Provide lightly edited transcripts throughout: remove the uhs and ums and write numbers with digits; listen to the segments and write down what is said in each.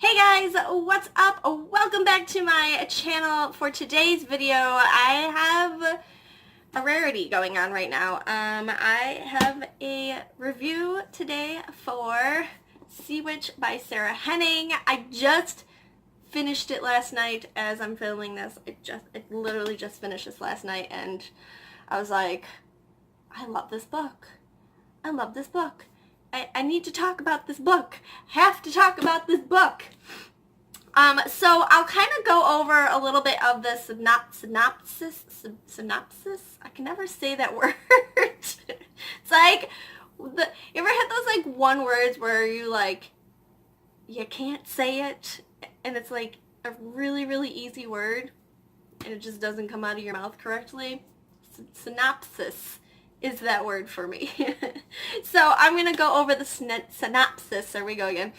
Hey guys, what's up? Welcome back to my channel. For today's video, I have a rarity going on right now. I have a review today for Sea Witch by Sarah Henning. I just finished it last night as I'm filming this. It literally just finished this last night, and I was like, I love this book. I love this book. I need to talk about this book. Have to talk about this book. So I'll kind of go over a little bit of the synopsis. I can never say that word. It's like, you ever had those like one words where you can't say it, and it's like a really, really easy word, and it just doesn't come out of your mouth correctly? Synopsis is that word for me. So I'm going to go over the synopsis, there we go again,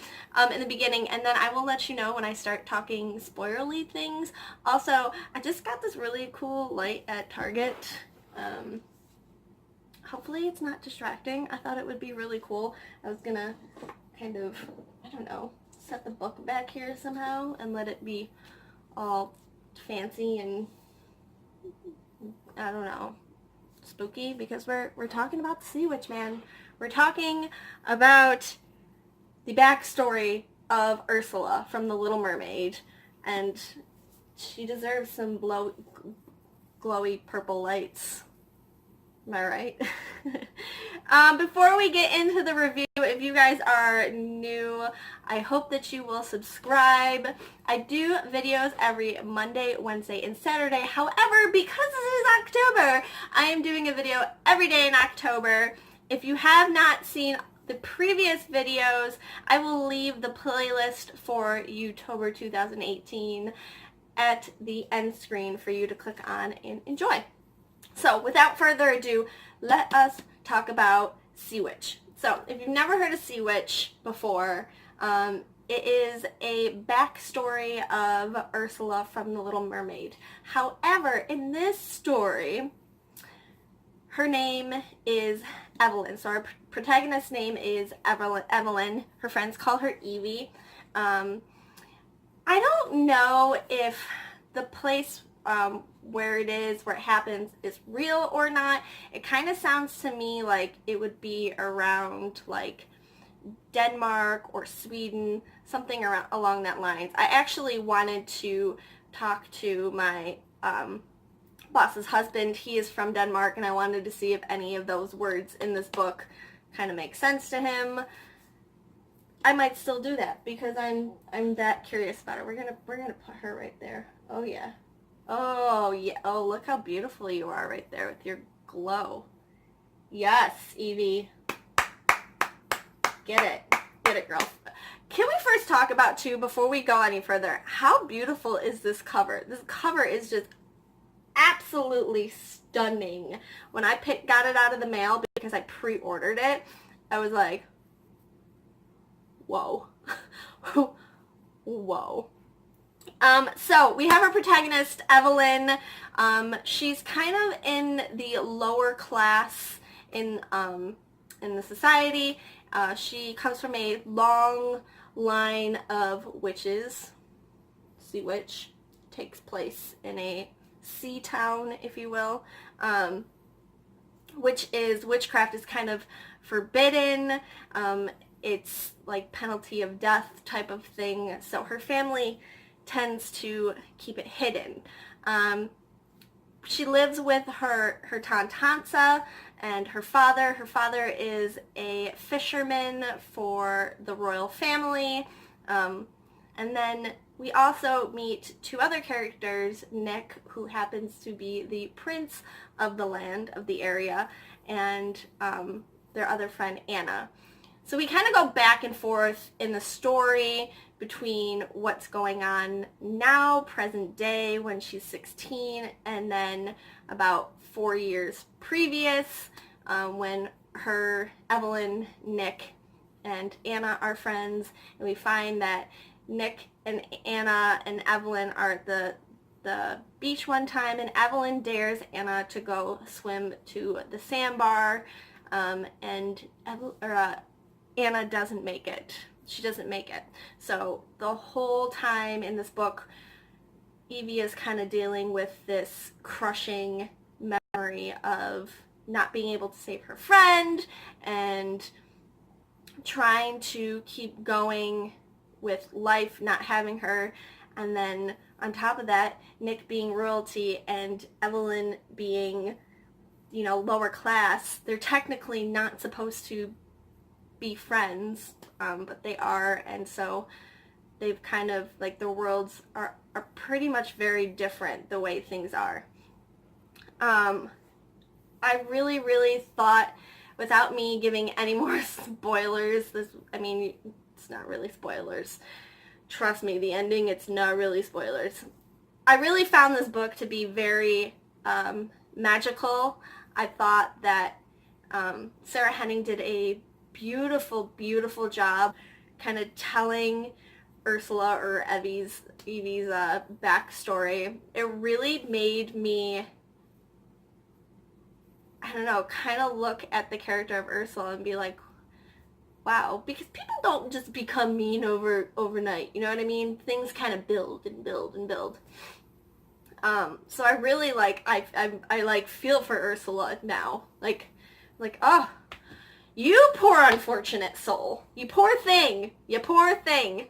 in the beginning, and then I will let you know when I start talking spoilerly things. Also, I just got this really cool light at Target. Hopefully it's not distracting. I thought it would be really cool. I was going to kind of, I don't know, set the book back here somehow and let it be all fancy and, I don't know, spooky, because we're talking about the Sea Witch, man. We're talking about the backstory of Ursula from The Little Mermaid, and she deserves some glowy purple lights. Am I right? Before we get into the review, if you guys are new, I hope that you will subscribe. I do videos every Monday, Wednesday, and Saturday. However, because this is October, I am doing a video every day in October. If you have not seen the previous videos, I will leave the playlist for YOUTOBER 2018 at the end screen for you to click on and enjoy. So without further ado, let us talk about Sea Witch. So if you've never heard of Sea Witch before, it is a backstory of Ursula from The Little Mermaid. However, in this story, her name is Evelyn. So our protagonist's name is Evelyn. Her friends call her Evie. I don't know if the place where it happens is real or not. It kind of sounds to me like it would be around like Denmark or Sweden, something along that lines. I actually wanted to talk to my boss's husband. He is from Denmark, and I wanted to see if any of those words in this book kind of make sense to him. I might still do that because I'm that curious about it. We're gonna put her right there. Oh yeah. Oh yeah. Oh, look how beautiful you are right there with your glow. Yes, Evie. Get it, girl. Can we first talk about, too, before we go any further, how beautiful is this cover? This cover is just absolutely stunning. When I got it out of the mail because I pre-ordered it, I was like, whoa. Whoa. So we have our protagonist, Evelyn. She's kind of in the lower class in the society. She comes from a long line of witches. Sea Witch takes place in a sea town, if you will, witchcraft is kind of forbidden. It's like penalty of death type of thing. So her family tends to keep it hidden. She lives with her Tantansa and her father. Her father is a fisherman for the royal family. And then we also meet two other characters, Nick, who happens to be the prince of the land, of the area, and their other friend, Anna. So we kind of go back and forth in the story between what's going on now, present day, when she's 16, and then about 4 years previous, when Evelyn, Nick, and Anna are friends, and we find that Nick and Anna and Evelyn are at the beach one time, and Evelyn dares Anna to go swim to the sandbar, and Anna doesn't make it. she doesn't make it. So the whole time in this book, Evie is kind of dealing with this crushing memory of not being able to save her friend and trying to keep going with life, not having her. And then on top of that, Nick being royalty and Evelyn being, you know, lower class. They're technically not supposed to be friends, but they are, and so they've kind of, like, their worlds are pretty much very different the way things are. I really, really thought, without me giving any more spoilers, I mean, it's not really spoilers. Trust me, the ending, it's not really spoilers. I really found this book to be very magical. I thought that Sarah Henning did a beautiful, beautiful job kind of telling Ursula or Evie's backstory. It really made me, I don't know, kind of look at the character of Ursula and be like, wow, because people don't just become mean overnight, you know what I mean? Things kind of build and build and build. So I really I like feel for Ursula now. Like, oh, you poor unfortunate soul. You poor thing. You poor thing.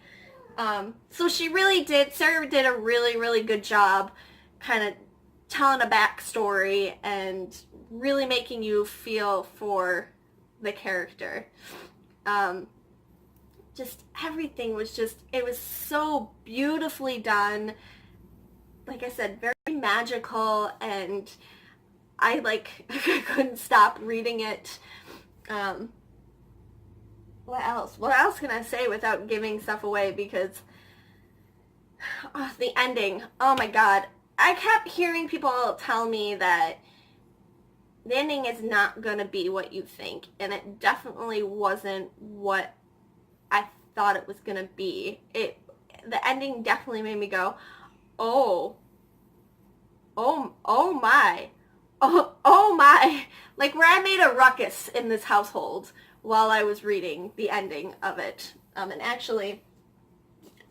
So she really did, Sarah did a really, really good job kind of telling a backstory and really making you feel for the character. Just everything was just, it was so beautifully done. Like I said, very magical, and I couldn't stop reading it. What else? What else can I say without giving stuff away? Because the ending, oh my god. I kept hearing people tell me that the ending is not going to be what you think, and it definitely wasn't what I thought it was going to be. The ending definitely made me go, oh my, oh my, like where I made a ruckus in this household while I was reading the ending of it. And actually,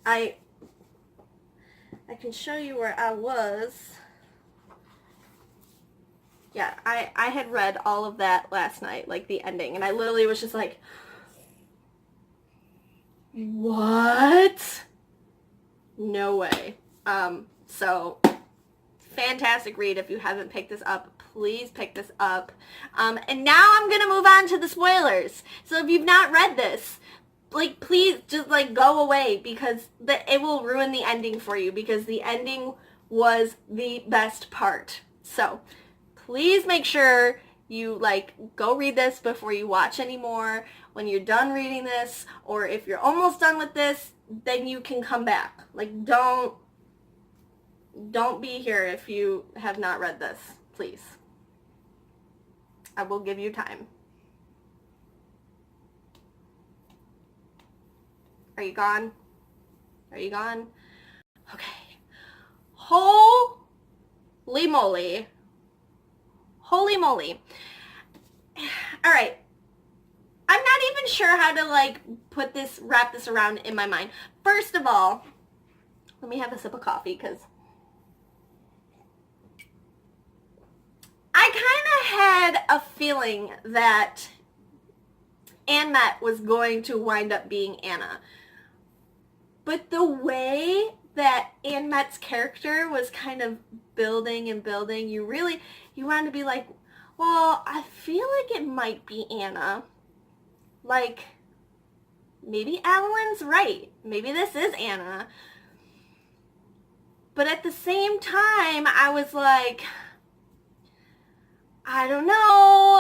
I can show you where I was. Yeah, I had read all of that last night, like the ending, and I literally was just like, what? No way. So fantastic read. If you haven't picked this up, please pick this up. And now I'm gonna move on to the spoilers. So if you've not read this, like, please just go away, because it will ruin the ending for you, because the ending was the best part. So please make sure you go read this before you watch anymore. When you're done reading this, or if you're almost done with this, then you can come back. Don't be here if you have not read this, please. I will give you time. Are you gone? Are you gone? Okay. Holy moly. Holy moly. Alright. I'm not even sure how to wrap this around in my mind. First of all, let me have a sip of coffee, because I kind of had a feeling that Annette was going to wind up being Anna. But the way that Annette's character was kind of building and building, you wanted to be like, well, I feel like it might be Anna. Maybe Evelyn's right. Maybe this is Anna. But at the same time, I was like, I don't know,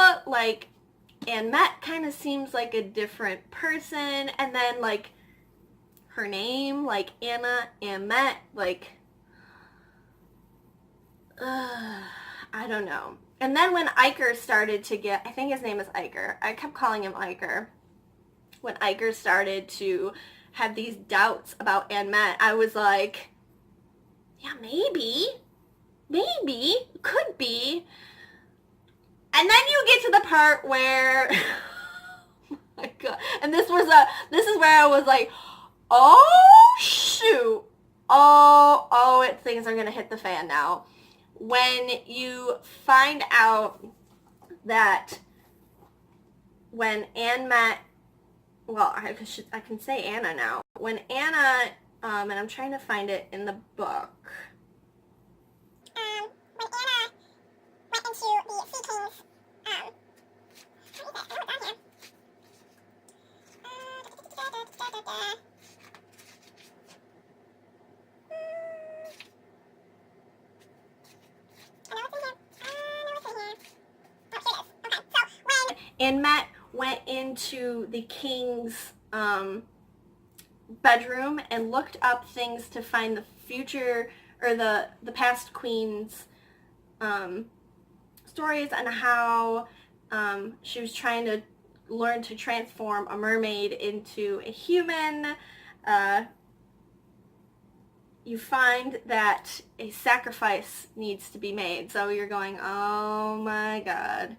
Annette kind of seems like a different person, and then, her name, Anna, Annette, I don't know. And then when Iker started to get, I think his name is Iker, I kept calling him Iker. When Iker started to have these doubts about Annette, I was like, yeah, maybe, could be. And then you get to the part where, my God. And this is where I was like, oh shoot. Things are gonna hit the fan now. When you find out that when Anne met, well, I can say Anna now. When Anna, and I'm trying to find it in the book. When Anna went into the Sea King's, what is it? I wrote it down here. Anne went into the king's bedroom and looked up things to find the future or the past queen's stories on how she was trying to learn to transform a mermaid into a human. You find that a sacrifice needs to be made. So you're going, oh my God,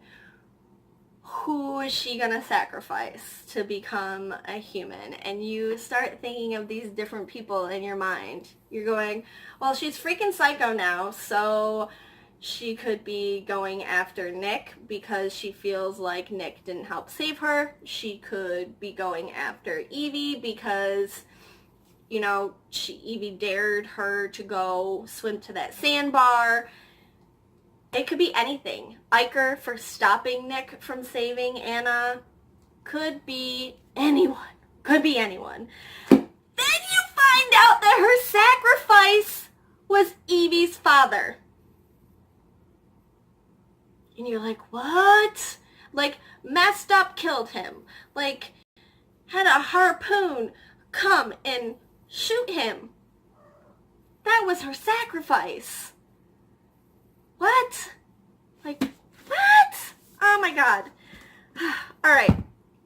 who is she gonna sacrifice to become a human? And you start thinking of these different people in your mind. You're going, well, she's freaking psycho now, so she could be going after Nick because she feels like Nick didn't help save her. She could be going after Evie because, you know, Evie dared her to go swim to that sandbar. It could be anything. Iker for stopping Nick from saving Anna. Could be anyone. Could be anyone. Then you find out that her sacrifice was Evie's father. And you're like, what? Like, messed up, killed him. Like, had a harpoon come and shoot him. That was her sacrifice. What? Like, what? Oh my God. Alright.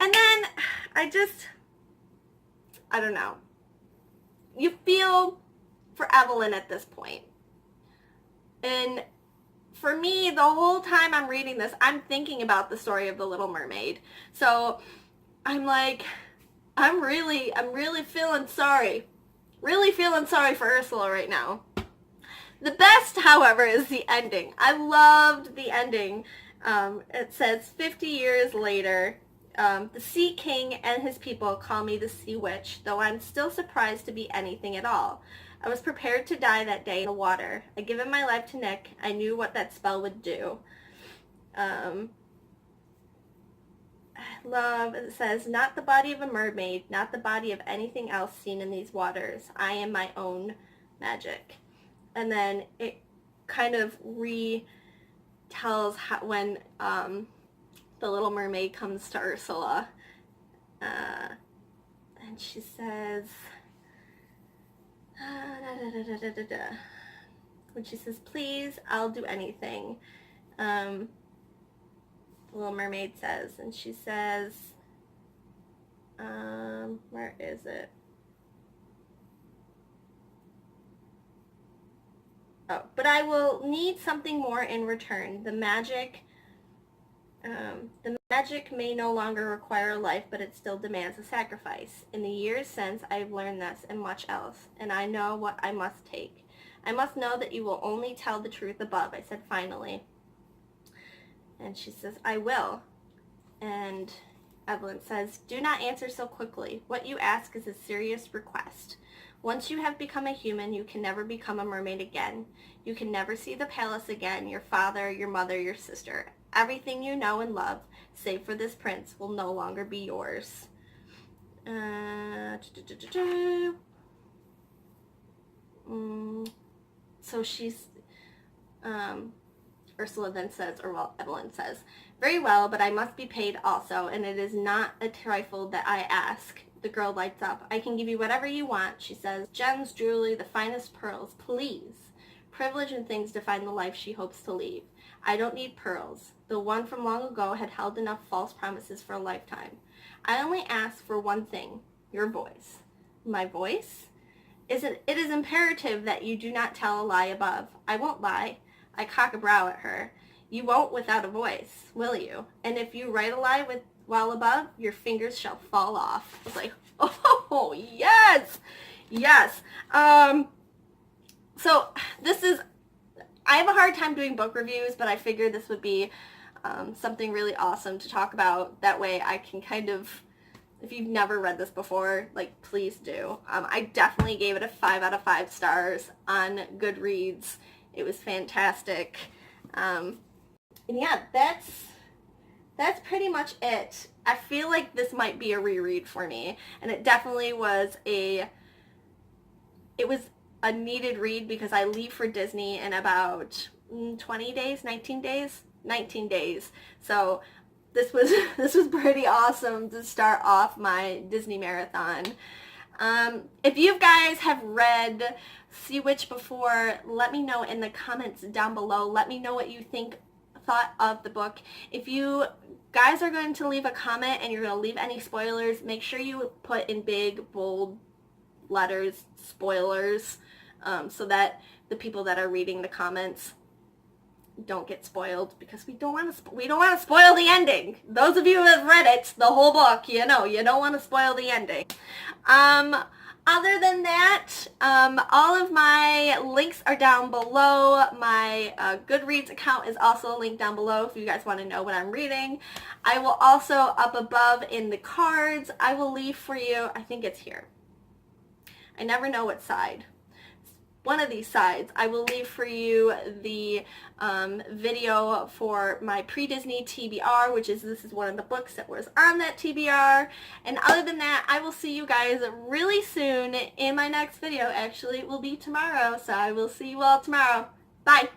And then, I don't know. You feel for Evelyn at this point. And for me, the whole time I'm reading this, I'm thinking about the story of The Little Mermaid. So, I'm like, I'm really feeling sorry. Really feeling sorry for Ursula right now. The best, however, is the ending. I loved the ending. It says, 50 years later, the Sea King and his people call me the Sea Witch, though I'm still surprised to be anything at all. I was prepared to die that day in the water. I'd given my life to Nick. I knew what that spell would do. I love, it says, not the body of a mermaid, not the body of anything else seen in these waters. I am my own magic. And then it kind of retells how, when the Little Mermaid comes to Ursula. And she says, when she says, please, I'll do anything. The Little Mermaid says, and she says, where is it? Oh, but I will need something more in return. The magic may no longer require life, but it still demands a sacrifice. In the years since, I've learned this and much else, and I know what I must take. I must know that you will only tell the truth above, I said finally. And she says, I will. And Evelyn says, do not answer so quickly. What you ask is a serious request. Once you have become a human, you can never become a mermaid again. You can never see the palace again, your father, your mother, your sister. Everything you know and love, save for this prince, will no longer be yours. So she's, Ursula then says, or well, Evelyn says, very well, but I must be paid also, and it is not a trifle that I ask. The girl lights up. I can give you whatever you want, she says. Gems, jewelry, the finest pearls, please. Privilege and things define the life she hopes to lead. I don't need pearls. The one from long ago had held enough false promises for a lifetime. I only ask for one thing, your voice. My voice? It is imperative that you do not tell a lie above. I won't lie. I cock a brow at her. You won't without a voice, will you? And if you write a lie while above, your fingers shall fall off. I was like, oh, yes, yes. So this is, I have a hard time doing book reviews, but I figured this would be something really awesome to talk about. That way I can kind of, if you've never read this before, like, please do. I definitely gave it a 5 out of 5 stars on Goodreads. It was fantastic. And yeah, that's pretty much it. I feel like this might be a reread for me, and it definitely was it was a needed read because I leave for Disney in about 20 days, 19 days, 19 days. So this was pretty awesome to start off my Disney marathon. If you guys have read Sea Witch before, let me know in the comments down below. Let me know what you thought of the book. If you guys are going to leave a comment and you're going to leave any spoilers, make sure you put in big, bold letters, spoilers, so that the people that are reading the comments don't get spoiled, because we don't want to spoil the ending. Those of you who have read it, the whole book, you know, you don't want to spoil the ending. Other than that, all of my links are down below. My Goodreads account is also linked down below if you guys want to know what I'm reading. I will also, up above in the cards, I will leave for you, I think it's here. I never know what side. One of these sides, I will leave for you the video for my pre-Disney TBR, which is, this is one of the books that was on that TBR. And other than that, I will see you guys really soon in my next video. Actually, it will be tomorrow, so I will see you all tomorrow. Bye!